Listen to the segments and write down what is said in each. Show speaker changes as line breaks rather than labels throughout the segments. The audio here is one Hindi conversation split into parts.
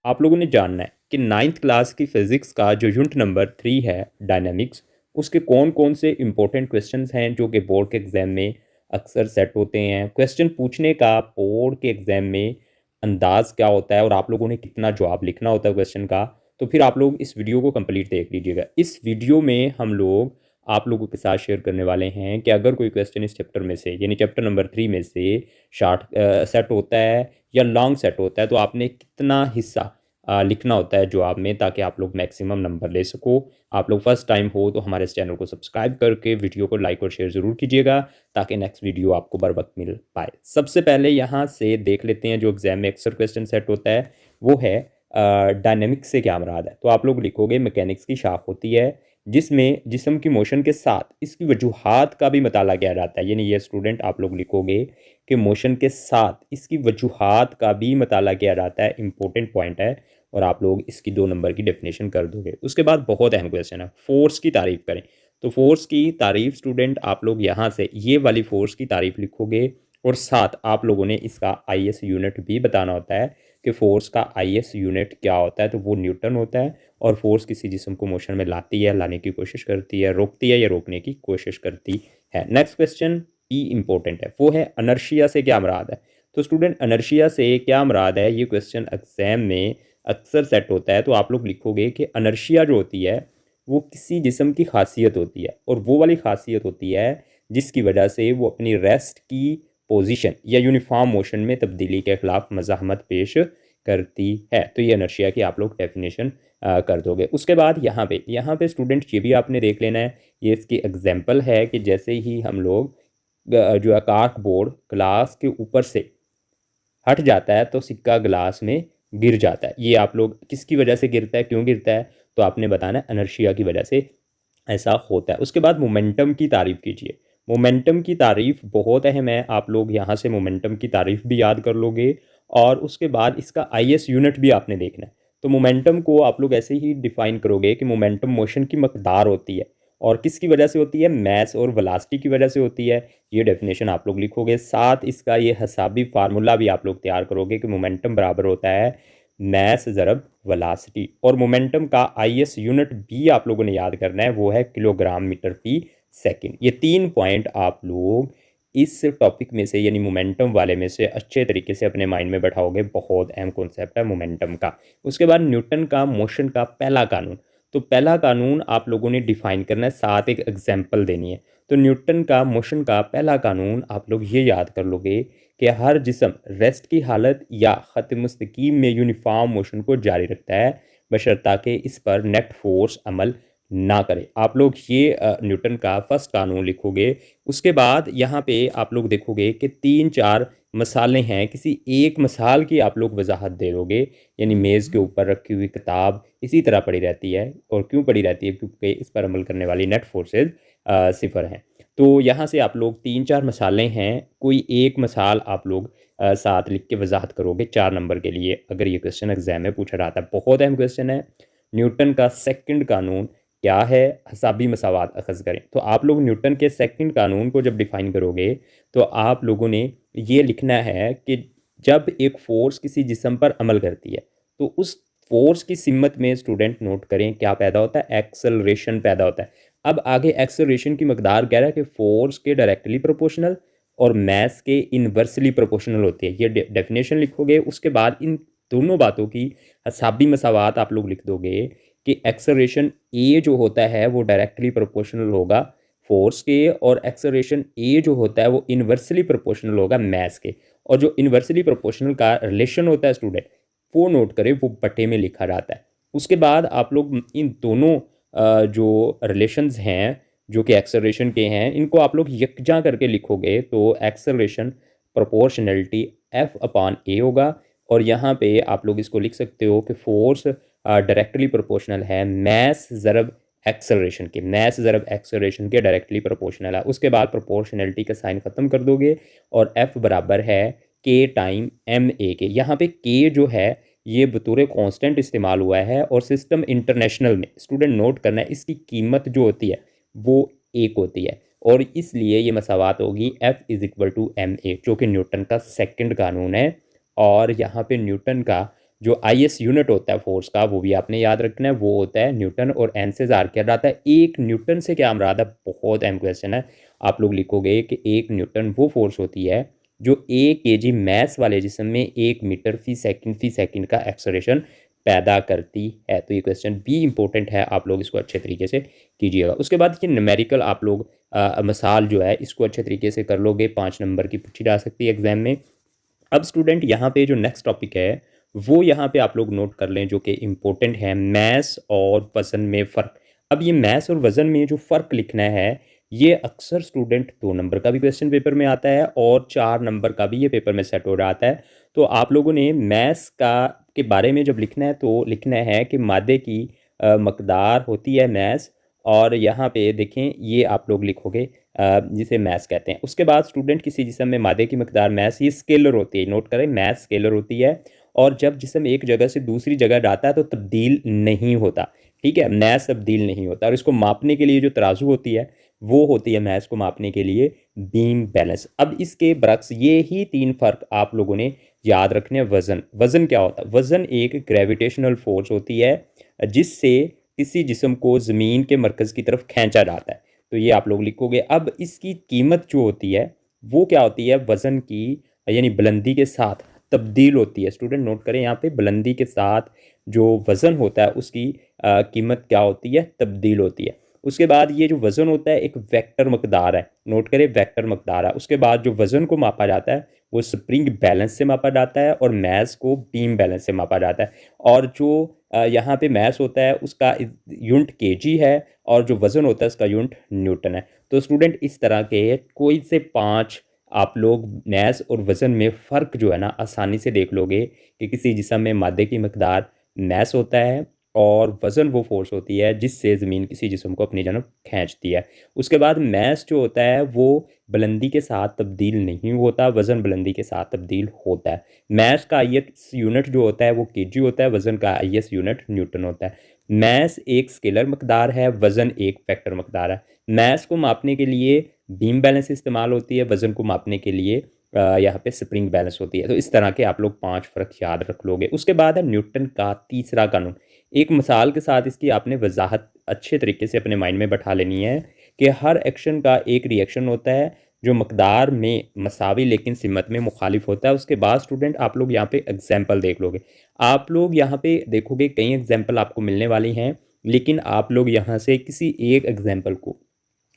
आप लोगों ने जानना है कि 9th क्लास की फिज़िक्स का जो यूनिट नंबर 3 है डायनामिक्स, उसके कौन-कौन से इम्पोर्टेंट क्वेश्चंस हैं जो कि बोर्ड के एग्ज़ाम में अक्सर सेट होते हैं। क्वेश्चन पूछने का बोर्ड के एग्ज़ाम में अंदाज़ क्या होता है और आप लोगों ने कितना जवाब लिखना होता है क्वेश्चन का, तो फिर आप लोग इस वीडियो को कंप्लीट देख लीजिएगा। इस वीडियो में हम लोग आप लोगों के साथ शेयर करने वाले हैं कि अगर कोई क्वेश्चन इस चैप्टर में से यानी चैप्टर नंबर 3 में से सेट होता है या लॉन्ग सेट होता है, तो आपने कितना हिस्सा लिखना होता है जवाब में, ताकि आप लोग मैक्सिमम नंबर ले सको। आप लोग फर्स्ट टाइम हो तो हमारे इस चैनल को सब्सक्राइब करके वीडियो को लाइक और शेयर ज़रूर कीजिएगा, ताकि नेक्स्ट वीडियो आपको बर वक्त मिल पाए। सबसे पहले यहाँ से देख लेते हैं जो एग्जाम में अक्सर क्वेश्चन सेट होता है, वो है डायनेमिक्स से क्या मुराद है। तो आप लोग लिखोगे मैकेनिक्स की शाख होती है जिसमें जिस्म की मोशन के साथ इसकी वजूहात का भी मताला किया जाता है। यानी ये स्टूडेंट आप लोग लिखोगे कि मोशन के साथ इसकी वजूहात का भी मताला किया जाता है, इंपॉर्टेंट पॉइंट है, और आप लोग इसकी 2 नंबर की डेफिनेशन कर दोगे। उसके बाद बहुत अहम क्वेश्चन है, फोर्स की तारीफ़ करें। तो फोर्स की तारीफ़ स्टूडेंट आप लोग यहाँ से ये वाली फोर्स की तारीफ़ लिखोगे, और साथ आप लोगों ने इसका आईएस यूनिट भी बताना होता है कि फोर्स का आईएस यूनिट क्या होता है। तो वो न्यूटन होता है, और फोर्स किसी जिस्म को मोशन में लाती है, लाने की कोशिश करती है, रोकती है या रोकने की कोशिश करती है। नेक्स्ट क्वेश्चन ई इंपॉर्टेंट है, वो है अनर्शिया से क्या मुराद है। तो स्टूडेंट अनर्शिया से क्या मुराद है, ये क्वेश्चन एग्जाम में अक्सर सेट होता है। तो आप लोग लिखोगे कि अनर्शिया जो होती है वो किसी जिस्म की खासियत होती है, और वो वाली खासियत होती है जिसकी वजह से वो अपनी रेस्ट की पोजीशन या यूनिफॉर्म मोशन में तब्दीली के खिलाफ मज़ाहमत पेश करती है। तो ये अनर्शिया की आप लोग डेफिनेशन कर दोगे। उसके बाद यहाँ पे स्टूडेंट ये भी आपने देख लेना है, ये इसकी एग्जाम्पल है कि जैसे ही हम लोग जो है कार्क बोर्ड ग्लास के ऊपर से हट जाता है तो सिक्का ग्लास में गिर जाता है। ये आप लोग किसकी वजह से गिरता है, क्यों गिरता है, तो आपने बताना है अनर्शिया की वजह से ऐसा होता है। उसके बाद मोमेंटम की तारीफ़ कीजिए। मोमेंटम की तारीफ़ बहुत अहम है, आप लोग यहाँ से मोमेंटम की तारीफ़ भी याद कर लोगे, और उसके बाद इसका आईएस यूनिट भी आपने देखना है। तो मोमेंटम को आप लोग ऐसे ही डिफ़ाइन करोगे कि मोमेंटम मोशन की मकदार होती है, और किसकी वजह से होती है, मैस और वेलोसिटी की वजह से होती है। ये डेफिनेशन आप लोग लिखोगे, साथ इसका ये हिसाबी फार्मूला भी आप लोग तैयार करोगे कि मोमेंटम बराबर होता है मैस ज़रब वेलोसिटी। और मोमेंटम का आईएस यूनिट भी आप लोगों ने याद करना है, वो है किलोग्राम मीटर फी सेकंड। ये 3 पॉइंट आप लोग इस टॉपिक में से यानी मोमेंटम वाले में से अच्छे तरीके से अपने माइंड में बैठाओगे। बहुत अहम कॉन्सेप्ट है मोमेंटम का। उसके बाद न्यूटन का मोशन का पहला कानून। तो पहला कानून आप लोगों ने डिफाइन करना है, साथ एक एग्जाम्पल देनी है। तो न्यूटन का मोशन का पहला कानून आप लोग ये याद कर लोगे कि हर जिस्म रेस्ट की हालत या ख़त मुस्तकीम में यूनिफॉर्म मोशन को जारी रखता है, बशर्ता कि इस पर नेट फोर्स अमल ना करे। आप लोग ये न्यूटन का फर्स्ट कानून लिखोगे। उसके बाद यहाँ पे आप लोग देखोगे कि 3-4 मसालें हैं, किसी एक मसाल की आप लोग वजाहत दे दोगे। यानी मेज़ के ऊपर रखी हुई किताब इसी तरह पड़ी रहती है, और क्यों पड़ी रहती है, क्योंकि इस पर अमल करने वाली नेट फोर्सेज 0 हैं। तो यहाँ से आप लोग 3-4 मसालें हैं, कोई एक मसाल आप लोग साथ लिख के वजाहत करोगे 4 नंबर के लिए, अगर ये क्वेश्चन एग्जाम में पूछा जाता है। बहुत अहम क्वेश्चन है। न्यूटन का सेकंड कानून क्या है, हिसाबी मसावात अखज़ करें। तो आप लोग न्यूटन के सेकंड कानून को जब डिफ़ाइन करोगे, तो आप लोगों ने ये लिखना है कि जब एक फ़ोर्स किसी जिस्म पर अमल करती है, तो उस फोर्स की सिमत में स्टूडेंट नोट करें क्या पैदा होता है, एक्सेलरेशन पैदा होता है। अब आगे एक्सेलरेशन की मकदार कह रहा है कि फोर्स के डायरेक्टली प्रोपोर्शनल और मैस के इन्वर्सली प्रोपोर्शनल होती है। ये डेफिनेशन लिखोगे। उसके बाद इन दोनों बातों की हिसाबी मसावात आप लोग लिख दोगे कि एक्सेलरेशन ए जो होता है वो डायरेक्टली प्रोपोर्शनल होगा फोर्स के, और एक्सेलरेशन ए जो होता है वो इन्वर्सली प्रोपोर्शनल होगा मैस के। और जो इन्वर्सली प्रोपोर्शनल का रिलेशन होता है स्टूडेंट, वो नोट करें, वो बटे में लिखा जाता है। उसके बाद आप लोग इन दोनों जो रिलेशंस हैं जो कि एक्सेलरेशन के हैं, इनको आप लोग यकजा करके लिखोगे, तो एक्सेलरेशन प्रोपोर्शनलिटी एफ अपॉन ए होगा। और यहाँ पे आप लोग इसको लिख सकते हो कि फोर्स डायरेक्टली प्रोपोर्शनल है मैस ज़रब एक्सेलरेशन के, मैस ज़रब एक्सेलरेशन के डायरेक्टली प्रोपोर्शनल है। उसके बाद प्रोपोर्शनलिटी का साइन ख़त्म कर दोगे, और एफ बराबर है के टाइम एम ए के। यहाँ पे के जो है ये बतौर कांस्टेंट इस्तेमाल हुआ है, और सिस्टम इंटरनेशनल में स्टूडेंट नोट करना है इसकी कीमत जो होती है वो 1 होती है, और इसलिए ये मसावात होगी F = ma, जो कि न्यूटन का सेकंड कानून है। और यहाँ पे न्यूटन का जो IS यूनिट होता है फोर्स का वो भी आपने याद रखना है, वो होता है न्यूटन और N से जार किया जाता है। एक न्यूटन से क्या मुराद है, बहुत अहम क्वेश्चन है। आप लोग लिखोगे कि एक न्यूटन वो फोर्स होती है जो 1 kg मैस वाले जिस्म में 1 मीटर फी सेकंड का एक्सेलरेशन पैदा करती है। तो ये क्वेश्चन भी इंपॉर्टेंट है, आप लोग इसको अच्छे तरीके से कीजिएगा। उसके बाद ये न्यूमेरिकल आप लोग मिसाल जो है इसको अच्छे तरीके से कर लोगे, 5 नंबर की पूछी जा सकती है एग्जाम में। अब स्टूडेंट यहाँ पे जो नेक्स्ट टॉपिक है वो यहाँ पे आप लोग नोट कर लें, जो कि इम्पोर्टेंट है, मैस और वज़न में फ़र्क। अब ये मैस और वज़न में जो फ़र्क लिखना है ये अक्सर स्टूडेंट 2 नंबर का भी क्वेश्चन पेपर में आता है और 4 नंबर का भी ये पेपर में सेट हो जाता है। तो आप लोगों ने मैस का के बारे में जब लिखना है तो लिखना है कि मादे की मकदार होती है मैस, और यहाँ पे देखें ये आप लोग लिखोगे जिसे मैस कहते हैं। उसके बाद स्टूडेंट किसी जिस्म में मादे की मकदार मैस, ये स्केलर होती है, नोट करें मैस स्केलर होती है, और जब जिस्म एक जगह से दूसरी जगह जाता है तो तब्दील नहीं होता, ठीक है, मैस तब्दील नहीं होता। और इसको मापने के लिए जो तराजू होती है वो होती है मैस को मापने के लिए बीम बैलेंस। अब इसके बरक्स ये ही 3 फ़र्क आप लोगों ने याद रखने हैं। वज़न क्या होता है, वज़न एक ग्रेविटेशनल फोर्स होती है जिससे किसी जिस्म को ज़मीन के मरकज़ की तरफ खींचा जाता है। तो ये आप लोग लिखोगे। अब इसकी कीमत जो होती है वो क्या होती है, वज़न की यानी बुलंदी के साथ तब्दील होती है। स्टूडेंट नोट करें यहाँ पे बुलंदी के साथ जो वज़न होता है उसकी कीमत क्या होती है, तब्दील होती है। उसके बाद ये जो वज़न होता है एक वेक्टर मकदार है, नोट करें वेक्टर मकदार है। उसके बाद जो वज़न को मापा जाता है वो स्प्रिंग बैलेंस से मापा जाता है और मैस को बीम बैलेंस से मापा जाता है। और जो यहाँ पे मैस होता है उसका यूनिट केजी है और जो वज़न होता है उसका यूनिट न्यूटन है। तो स्टूडेंट इस तरह के कोई से 5 आप लोग मैस और वज़न में फ़र्क जो है ना आसानी से देख लोगे कि किसी जिस्म में मादे की मकदार मैस होता है और वज़न वो फोर्स होती है जिससे ज़मीन किसी जिस्म को अपनी जानब खींचती है। उसके बाद मैस जो होता है वो बुलंदी के साथ तब्दील नहीं होता, वज़न बुलंदी के साथ तब्दील होता है। मैस का IS यूनिट जो होता है वो केजी होता है, वज़न का IS यूनिट न्यूटन होता है। मैस एक स्केलर मकदार है, वज़न एक वेक्टर मकदार है। मैस को मापने के लिए बीम बैलेंस इस्तेमाल होती है, वज़न को मापने के लिए यहाँ पे स्प्रिंग बैलेंस होती है। तो इस तरह के आप लोग 5 फ़र्क याद रख लोगे। उसके बाद है न्यूटन का तीसरा कानून। एक मिसाल के साथ इसकी आपने वजाहत अच्छे तरीके से अपने माइंड में बैठा लेनी है कि हर एक्शन का एक रिएक्शन होता है जो मकदार में मसावी लेकिन सिमत में मुखालिफ होता है। उसके बाद स्टूडेंट आप लोग यहाँ पे एग्जाम्पल देख लोगे, आप लोग यहाँ पे देखोगे कई एग्जाम्पल आपको मिलने वाली हैं, लेकिन आप लोग यहाँ से किसी एक एग्जाम्पल को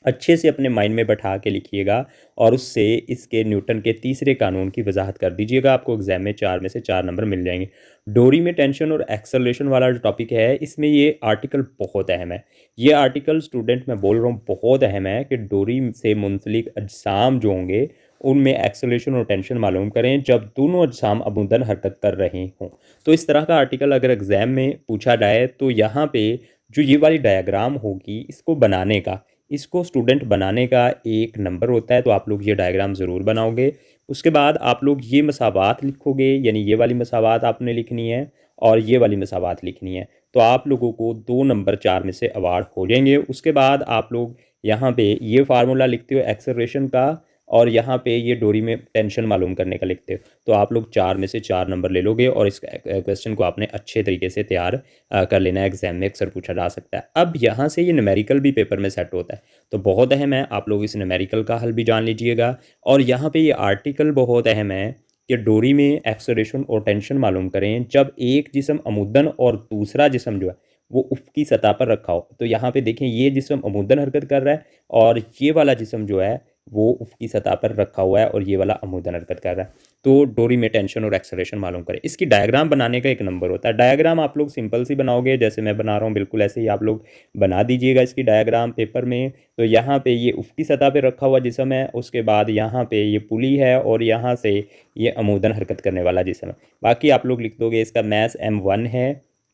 अच्छे से अपने माइंड में बैठा के लिखिएगा और उससे इसके न्यूटन के तीसरे कानून की वजाहत कर दीजिएगा। आपको एग्जाम में 4 में से 4 नंबर मिल जाएंगे। डोरी में टेंशन और एक्सेलरेशन वाला जो टॉपिक है इसमें ये आर्टिकल बहुत अहम है। ये आर्टिकल स्टूडेंट मैं बोल रहा हूँ बहुत अहम है कि डोरी से मुंसलिक अजसाम जो होंगे उनमें एक्सेलरेशन और टेंशन मालूम करें जब दोनों अजसाम अबुदन हरकत कर रहे हों। तो इस तरह का आर्टिकल अगर एग्ज़ाम में पूछा जाए तो यहाँ पे जो ये वाली डायग्राम होगी इसको बनाने का, इसको स्टूडेंट बनाने का 1 नंबर होता है। तो आप लोग ये डायग्राम ज़रूर बनाओगे। उसके बाद आप लोग ये मसावात लिखोगे, यानी ये वाली मसावात आपने लिखनी है और ये वाली मसावात लिखनी है। तो आप लोगों को 2 नंबर 4 में से अवार्ड हो जाएंगे। उसके बाद आप लोग यहाँ पे ये फार्मूला लिखते हो एक्सेलरेशन का और यहाँ पे ये डोरी में टेंशन मालूम करने का लिखते हो। तो आप लोग 4 में से 4 नंबर ले लोगे और इस क्वेश्चन को आपने अच्छे तरीके से तैयार कर लेना है, एग्जाम में अक्सर पूछा जा सकता है। अब यहाँ से ये न्यूमेरिकल भी पेपर में सेट होता है तो बहुत अहम है, आप लोग इस न्यूमेरिकल का हल भी जान लीजिएगा। और यहाँ पे ये आर्टिकल बहुत अहम है कि डोरी में एक्सेलरेशन और टेंशन मालूम करें जब एक जिस्म अमुदन और दूसरा जिस्म जो है वो उफ़क़ी सतह पर रखा हो। तो यहाँ पे देखें ये जिस्म अमुदन हरकत कर रहा है और ये वाला जिस्म जो है वो उफ़क़ी सतह पर रखा हुआ है और ये वाला अमुदन हरकत कर रहा है। तो डोरी में टेंशन और एक्सेलरेशन मालूम करें। इसकी डायग्राम बनाने का 1 नंबर होता है। डायग्राम आप लोग सिंपल सी बनाओगे, जैसे मैं बना रहा हूँ बिल्कुल ऐसे ही आप लोग बना दीजिएगा इसकी डायग्राम पेपर में। तो यहाँ पे ये उफ़क़ी सतह पे रखा हुआ जिस्म है, उसके बाद यहाँ पे ये पुली है और यहाँ से ये अमुदन हरकत करने वाला जिस्म है। बाकी आप लोग लिख दोगे इसका मैस M1 है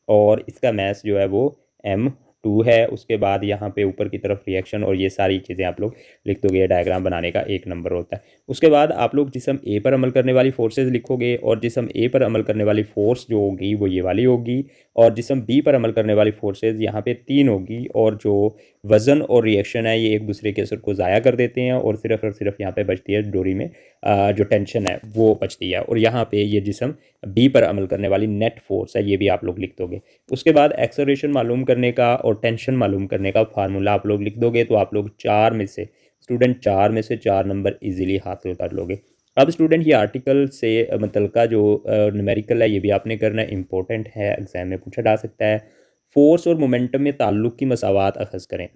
और इसका मैस जो है वो M2 है। उसके बाद यहाँ पे ऊपर की तरफ रिएक्शन और ये सारी चीज़ें आप लोग लिख दोगे। ये डायग्राम बनाने का 1 नंबर होता है। उसके बाद आप लोग जिस्म ए पर अमल करने वाली फोर्सेज लिखोगे और जिस्म ए पर अमल करने वाली फ़ोर्स जो होगी वो ये वाली होगी और जिस्म बी पर अमल करने वाली फोर्सेज यहाँ पे 3 होगी और जो वज़न और रिएक्शन है ये एक दूसरे के असर को ज़ाया कर देते हैं और सिर्फ यहाँ पे बचती है डोरी में जो टेंशन है वो बचती है। और यहाँ पे ये जिस्म बी पर अमल करने वाली नेट फोर्स है, ये भी आप लोग लिख दोगे। उसके बाद एक्सेलरेशन मालूम करने का और टेंशन मालूम करने का फार्मूला आप लोग लिख दोगे, तो आप लोग 4 में से 4 नंबर ईजिली हासिल कर लोगे। अब स्टूडेंट ये आर्टिकल से मतलब का जो न्यूमेरिकल है ये भी आपने करना है, इंपॉर्टेंट है, एग्जाम में पूछा जा सकता है। फोर्स और मोमेंटम में ताल्लुक़ की मसावात अखज़ करें।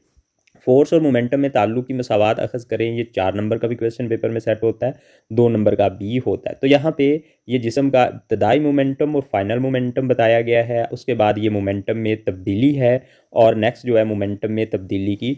फोर्स और मोमेंटम में ताल्लुक़ की मसावात अखज़ करें, ये 4 नंबर का भी क्वेश्चन पेपर में सेट होता है, 2 नंबर का भी होता है। तो यहाँ पे ये जिस्म का इब्तदाई मोमेंटम और फाइनल मोमेंटम बताया गया है। उसके बाद ये मोमेंटम में तब्दीली है और नेक्स्ट जो है मोमेंटम में तब्दीली की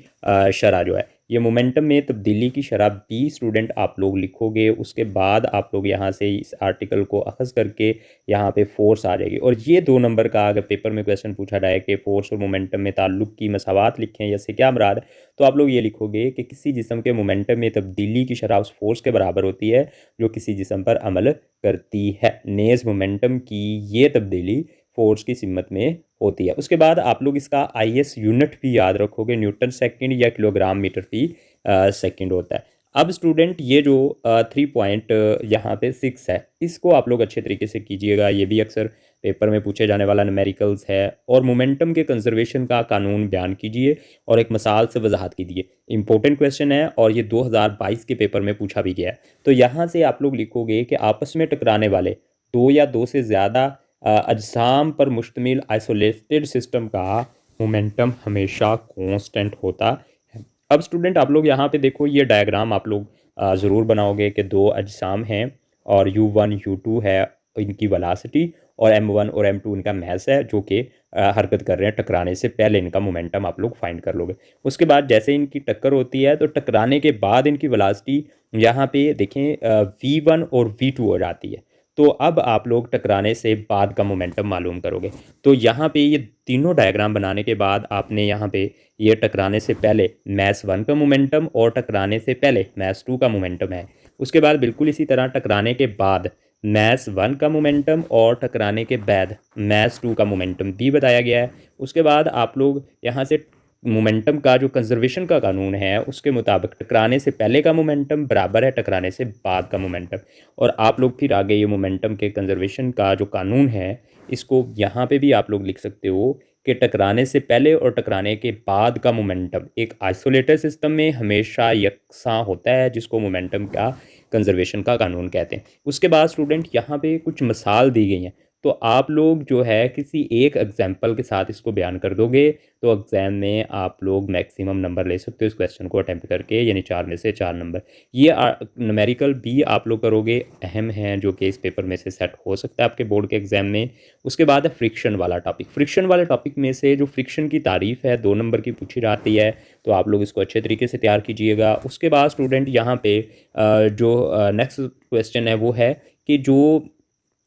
शरह जो है, ये मोमेंटम में तब्दीली की शरह बी स्टूडेंट आप लोग लिखोगे। उसके बाद आप लोग यहाँ से इस आर्टिकल को अखज़ करके यहाँ पे फोर्स आ जाएगी। और ये 2 नंबर का अगर पेपर में क्वेश्चन पूछा जाए कि फोर्स और मोमेंटम में ताल्लुक़ की मसावात लिखें या इससे क्या मुराद है, तो आप लोग ये लिखोगे कि किसी जिस्म के मोमेंटम में तब्दीली की शरह उस फोर्स के बराबर होती है जो किसी जिस्म पर अमल करती है। नेज़ मोमेंटम की ये तब्दीली फोर्स की सिमत में होती है। उसके बाद आप लोग इसका IS यूनिट भी याद रखोगे, न्यूटन सेकंड या किलोग्राम मीटर फी सेकंड होता है। अब स्टूडेंट ये जो 3 पॉइंट यहाँ पे 6 है, इसको आप लोग अच्छे तरीके से कीजिएगा, ये भी अक्सर पेपर में पूछे जाने वाला न्यूमेरिकल्स है। और मोमेंटम के कंजर्वेशन का कानून बयान कीजिए और एक मिसाल से वजाहत कीजिए। इंपॉर्टेंट क्वेश्चन है और ये 2022 के पेपर में पूछा भी गया है। तो यहाँ से आप लोग लिखोगे कि आपस में टकराने वाले 2 या 2 से ज़्यादा अजसाम पर मुश्तमिल आइसोलेटेड सिस्टम का मोमेंटम हमेशा कांस्टेंट होता है। अब स्टूडेंट आप लोग यहाँ पे देखो, ये डायग्राम आप लोग ज़रूर बनाओगे कि 2 अजसाम हैं और U1 U2 है इनकी वेलोसिटी और M1 और M2 इनका मैस है जो कि हरकत कर रहे हैं। टकराने से पहले इनका मोमेंटम आप लोग फाइंड कर लोगे। उसके बाद जैसे इनकी टक्कर होती है तो टकराने के बाद इनकी वेलोसिटी यहाँ पे देखें V1 और V2 हो जाती है। तो अब आप लोग टकराने से बाद का मोमेंटम मालूम करोगे। तो यहाँ पे ये तीनों डायग्राम बनाने के बाद आपने यहाँ पे ये टकराने से पहले मैस 1 का मोमेंटम और टकराने से पहले मैस 2 का मोमेंटम है। उसके बाद बिल्कुल इसी तरह टकराने के बाद मैस 1 का मोमेंटम और टकराने के बाद मैस 2 का मोमेंटम भी बताया गया है। उसके बाद आप लोग यहाँ से मोमेंटम का जो कंजर्वेशन का कानून है उसके मुताबिक टकराने से पहले का मोमेंटम बराबर है टकराने से बाद का मोमेंटम। और आप लोग फिर आगे ये मोमेंटम के कंजर्वेशन का जो कानून है इसको यहाँ पे भी आप लोग लिख सकते हो कि टकराने से पहले और टकराने के बाद का मोमेंटम एक आइसोलेटेड सिस्टम में हमेशा यकसां होता है, जिसको मोमेंटम का कंजर्वेशन का कानून कहते हैं। उसके बाद स्टूडेंट यहाँ पे कुछ मिसाल दी गई हैं, तो आप लोग जो है किसी एक एग्जाम्पल के साथ इसको बयान कर दोगे तो एग्ज़ाम में आप लोग मैक्सिमम नंबर ले सकते हो इस क्वेश्चन को अटैम्प्ट करके, यानी 4 में से 4 नंबर। ये न्यूमेरिकल भी आप लोग करोगे, अहम है जो कि इस पेपर में से सेट हो सकता है आपके बोर्ड के एग्जाम में। उसके बाद है फ्रिक्शन वाला टॉपिक। फ्रिक्शन वाले टॉपिक में से जो फ्रिक्शन की तारीफ़ है 2 नंबर की पूछी जाती है, तो आप लोग इसको अच्छे तरीके से तैयार कीजिएगा। उसके बाद स्टूडेंट यहाँ पे जो नेक्स्ट क्वेश्चन है वो है कि जो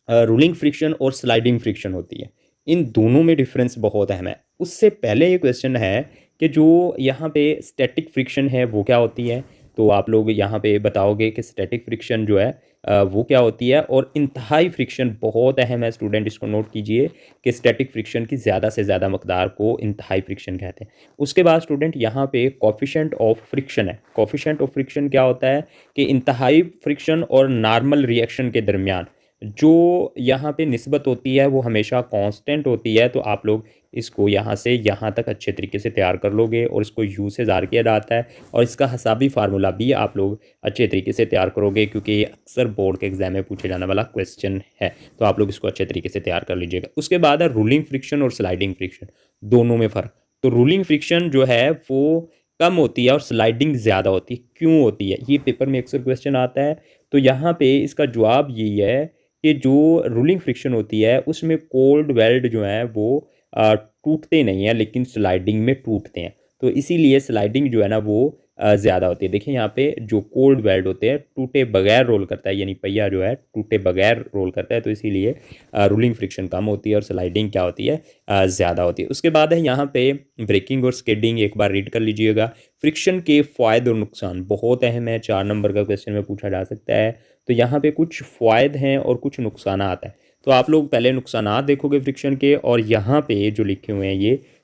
रूलिंग फ्रिक्शन और स्लाइडिंग फ्रिक्शन होती है, इन दोनों में डिफरेंस बहुत अहम है। उससे पहले ये क्वेश्चन है कि जो यहाँ पे स्टैटिक फ्रिक्शन है वो क्या होती है, तो आप लोग यहाँ पे बताओगे कि स्टैटिक फ्रिक्शन जो है वो क्या होती है। और इंतहाई फ्रिक्शन बहुत अहम है स्टूडेंट, इसको नोट कीजिए कि स्टैटिक फ्रिक्शन की ज़्यादा से ज़्यादा मकदार को इंतहाई फ्रिक्शन कहते हैं। उसके बाद स्टूडेंट यहाँ पे कोफिशिएंट ऑफ फ्रिक्शन है। कोफिशिएंट ऑफ फ्रिक्शन क्या होता है कि इंतहाई फ्रिक्शन और नॉर्मल रिएक्शन के दरमियान जो यहाँ पे निस्बत होती है वो हमेशा कांस्टेंट होती है। तो आप लोग इसको यहाँ से यहाँ तक अच्छे तरीके से तैयार कर लोगे और इसको यू से ज़ार किया जाता है और इसका हिसाबी फार्मूला भी आप लोग अच्छे तरीके से तैयार करोगे क्योंकि ये अक्सर बोर्ड के एग्जाम में पूछे जाने वाला क्वेश्चन है। तो आप लोग इसको अच्छे तरीके से तैयार कर लीजिएगा। उसके बाद है रूलिंग फ्रिक्शन और स्लाइडिंग फ्रिक्शन, दोनों में फ़र्क। तो रूलिंग फ्रिक्शन जो है वो कम होती है और स्लाइडिंग ज़्यादा होती है। क्यों होती है, ये पेपर में अक्सर क्वेश्चन आता है। तो यहाँ पे इसका जवाब यही है कि जो रूलिंग फ्रिक्शन होती है उसमें कोल्ड वेल्ड जो है वो टूटते नहीं हैं लेकिन स्लाइडिंग में टूटते हैं। तो इसीलिए स्लाइडिंग जो है ना वो ज़्यादा होती है। देखिए यहाँ पे जो कोल्ड वेल्ड होते हैं टूटे बगैर रोल करता है, यानी पहिया जो है टूटे बगैर रोल करता है, तो इसीलिए रूलिंग फ्रिक्शन कम होती है और स्लाइडिंग क्या होती है ज़्यादा होती है। उसके बाद है यहाँ पे ब्रेकिंग और स्किडिंग, एक बार रीड कर लीजिएगा। फ्रिक्शन के फ़ायदे और नुकसान बहुत अहम है, 4 नंबर का क्वेश्चन में पूछा जा सकता है। तो यहाँ पे कुछ फ़ायदे हैं और कुछ नुकसानात हैं। तो आप लोग पहले नुकसानात देखोगे फ्रिक्शन के, और यहाँ पे जो लिखे हुए हैं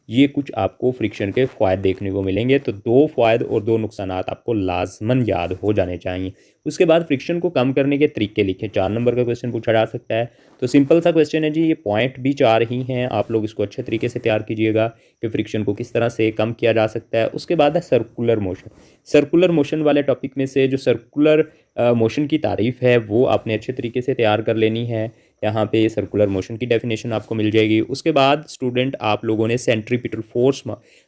ये कुछ आपको फ्रिक्शन के फ़ायदे देखने को मिलेंगे। तो 2 फ़ायदे और 2 नुकसानात आपको लाज़मन याद हो जाने चाहिए। उसके बाद फ्रिक्शन को कम करने के तरीके लिखे। 4 नंबर का क्वेश्चन पूछा जा सकता है। तो सिंपल सा क्वेश्चन है जी, ये पॉइंट भी 4 ही हैं, आप लोग इसको अच्छे तरीके से तैयार कीजिएगा कि फ्रिक्शन को किस तरह से कम किया जा सकता है। उसके बाद है सर्कुलर मोशन। सर्कुलर मोशन वाले टॉपिक में से जो सर्कुलर मोशन की तारीफ़ है वो आपने अच्छे तरीके से तैयार कर लेनी है। यहाँ पे सर्कुलर मोशन की डेफिनेशन आपको मिल जाएगी। उसके बाद स्टूडेंट आप लोगों ने सेंट्रीपिटल फोर्स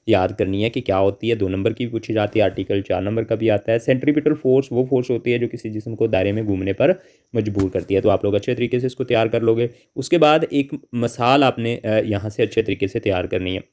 याद करनी है कि क्या होती है। 2 नंबर की भी पूछी जाती है, आर्टिकल 4 नंबर का भी आता है। सेंट्रीपिटल फोर्स वो फोर्स होती है जो किसी जिस्म को दायरे में घूमने पर मजबूर करती है। तो आप लोग अच्छे तरीके से इसको तैयार कर लोगे। उसके बाद एक मिसाल आपने यहाँ से अच्छे तरीके से तैयार करनी है,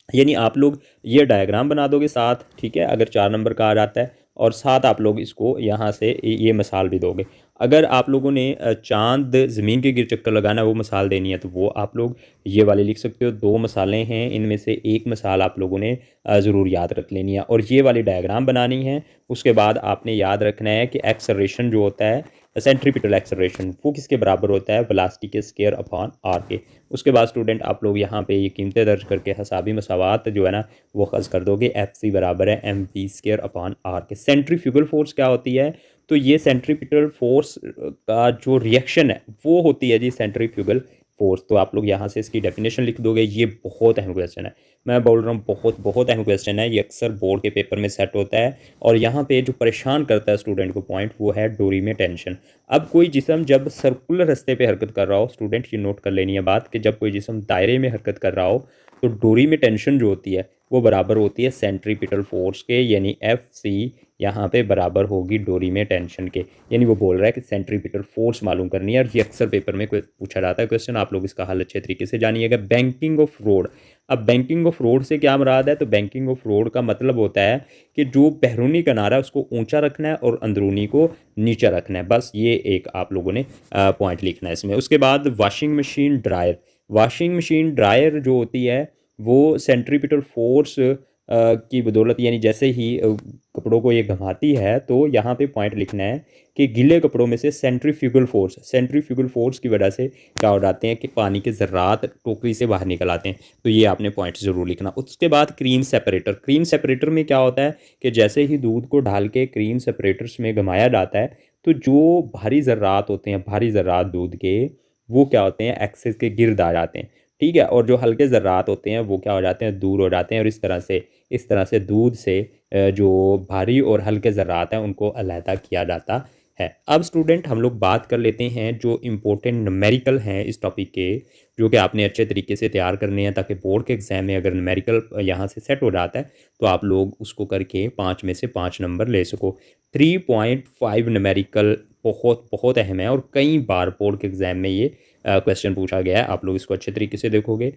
यानी आप लोग ये डायग्राम बना दोगे साथ, ठीक है, अगर 4 नंबर का आ जाता है, और साथ आप लोग इसको यहाँ से ये मिसाल भी दोगे। अगर आप लोगों ने चाँद ज़मीन के गिर चक्कर लगाना है, वो मिसाल देनी है, तो वो आप लोग ये वाले लिख सकते हो। 2 मिसालें हैं, इनमें से एक मिसाल आप लोगों ने ज़रूर याद रख लेनी है और ये वाली डायग्राम बनानी है। उसके बाद आपने याद रखना है कि एक्सेलरेशन जो होता है, सेंट्रीपिटल एक्सेलरेशन, वो किसके बराबर होता है, वेलोसिटी के स्क्वायर अपॉन आर के। उसके बाद स्टूडेंट आप लोग यहाँ पे ये कीमतें दर्ज करके हिसाबी मसावात जो है ना वो खर्च कर दोगे। एफ सी बराबर है M V square upon R के। सेंट्रीफ्यूगल फोर्स क्या होती है, तो ये सेंट्रीपिटल फोर्स का जो रिएक्शन है वो होती है जी सेंट्रीफ्यूगल फोर्स। तो आप लोग यहाँ से इसकी डेफिनेशन लिख दोगे। ये बहुत अहम क्वेश्चन है, मैं बोल रहा हूँ बहुत बहुत अहम क्वेश्चन है। ये अक्सर बोर्ड के पेपर में सेट होता है और यहाँ पे जो परेशान करता है स्टूडेंट को पॉइंट, वो है डोरी में टेंशन। अब कोई जिस्म जब सर्कुलर रास्ते पे हरकत कर रहा हो, स्टूडेंट ये नोट कर लेनी है बात कि जब कोई जिस्म दायरे में हरकत कर रहा हो तो डोरी में टेंशन जो होती है वो बराबर होती है सेंट्रीपिटल फोर्स के, यानी एफ सी यहाँ पे बराबर होगी डोरी में टेंशन के। यानी वो बोल रहा है कि सेंट्रीपिटल फोर्स मालूम करनी है और ये अक्सर पेपर में पूछा जाता है क्वेश्चन। आप लोग इसका हल अच्छे तरीके से जानिएगा। Banking of road. अब बैंकिंग ऑफ रोड से क्या मुराद है, तो बैंकिंग ऑफ रोड का मतलब होता है कि जो बैरूनी किनारा है उसको ऊंचा रखना है और अंदरूनी को नीचा रखना है। बस ये एक आप लोगों ने पॉइंट लिखना है इसमें। उसके बाद washing machine dryer. Washing machine dryer जो होती है वो सेंट्रीपिटल फोर्स की बदौलत, यानी जैसे ही कपड़ों को ये घुमाती है, तो यहाँ पे पॉइंट लिखना है कि गीले कपड़ों में से सेंट्रीफ्यूगल फोर्स की वजह से क्या हो जाते हैं कि पानी के ज़र्रात टोकरी से बाहर निकल आते हैं। तो ये आपने पॉइंट ज़रूर लिखना। उसके बाद क्रीम सेपरेटर। क्रीम सेपरेटर में क्या होता है कि जैसे ही दूध को डाल के क्रीम सेपरेटर्स में घुमाया जाता है तो जो भारी ज़र्रात होते हैं, भारी ज़र्रात दूध के, वो क्या होते हैं एक्सेस के गिर्द आ जाते हैं, ठीक है, और जो हल्के ज़र्रात होते हैं वो क्या हो जाते हैं, दूर हो जाते हैं। और इस तरह से दूध से जो भारी और हल्के ज़र्रात हैं उनको अलहदा किया जाता है। अब स्टूडेंट हम लोग बात कर लेते हैं जो इम्पोर्टेंट न्यूमेरिकल हैं इस टॉपिक के, जो कि आपने अच्छे तरीके से तैयार करने हैं ताकि बोर्ड के एग्ज़ाम में अगर न्यूमेरिकल यहाँ से सेट हो जाता है तो आप लोग उसको करके 5 में से 5 नंबर ले सको। 3.5 न्यूमेरिकल बहुत बहुत अहम है और कई बार बोर्ड के एग्ज़ाम में ये क्वेश्चन पूछा गया है। आप लोग इसको अच्छे तरीके से देखोगे।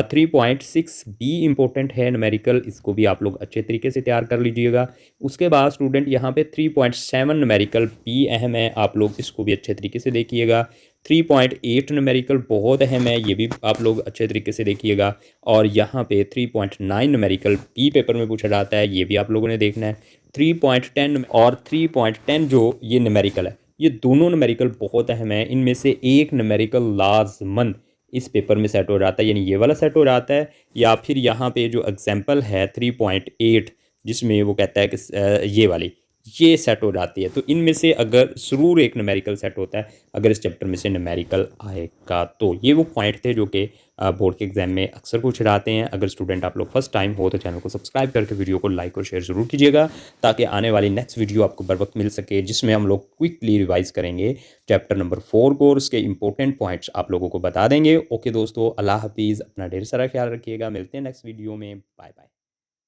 3.6 बी इंपॉर्टेंट है न्यूमेरिकल, इसको भी आप लोग अच्छे तरीके से तैयार कर लीजिएगा। उसके बाद स्टूडेंट यहाँ पे 3.7 न्यूमेरिकल बी अहम है, आप लोग इसको भी अच्छे तरीके से देखिएगा। 3.8 न्यूमेरिकल बहुत अहम है, ये भी आप लोग अच्छे तरीके से देखिएगा। और यहाँ पे 3.9 न्यूमेरिकल बी पेपर में पूछा जाता है, ये भी आप लोगों ने देखना है। 3.10 और 3.10 जो ये न्यूमेरिकल है, ये दोनों न्यूमेरिकल बहुत अहम है। इनमें से एक न्यूमेरिकल लाजमन इस पेपर में सेट हो जाता है, यानी ये वाला सेट हो जाता है, या फिर यहाँ पे जो एग्जाम्पल है 3.8 जिसमें वो कहता है कि ये वाली ये सेट हो जाती है। तो इनमें से अगर ज़रूर एक न्यूमेरिकल सेट होता है अगर इस चैप्टर में से न्यूमेरिकल आएगा। तो ये वो पॉइंट थे जो कि बोर्ड के एग्जाम में अक्सर पूछे जाते हैं। अगर स्टूडेंट आप लोग फर्स्ट टाइम हो तो चैनल को सब्सक्राइब करके वीडियो को लाइक और शेयर ज़रूर कीजिएगा ताकि आने वाली नेक्स्ट वीडियो आपको बर वक्त मिल सके, जिसमें हम लोग क्विकली रिवाइज़ करेंगे चैप्टर नंबर 4 कोर्स के इंपॉर्टेंट पॉइंट्स आप लोगों को बता देंगे। ओके दोस्तों, अल्लाह हाफिज़, अपना ढेर सारा ख्याल रखिएगा, मिलते हैं नेक्स्ट वीडियो में, बाय बाय।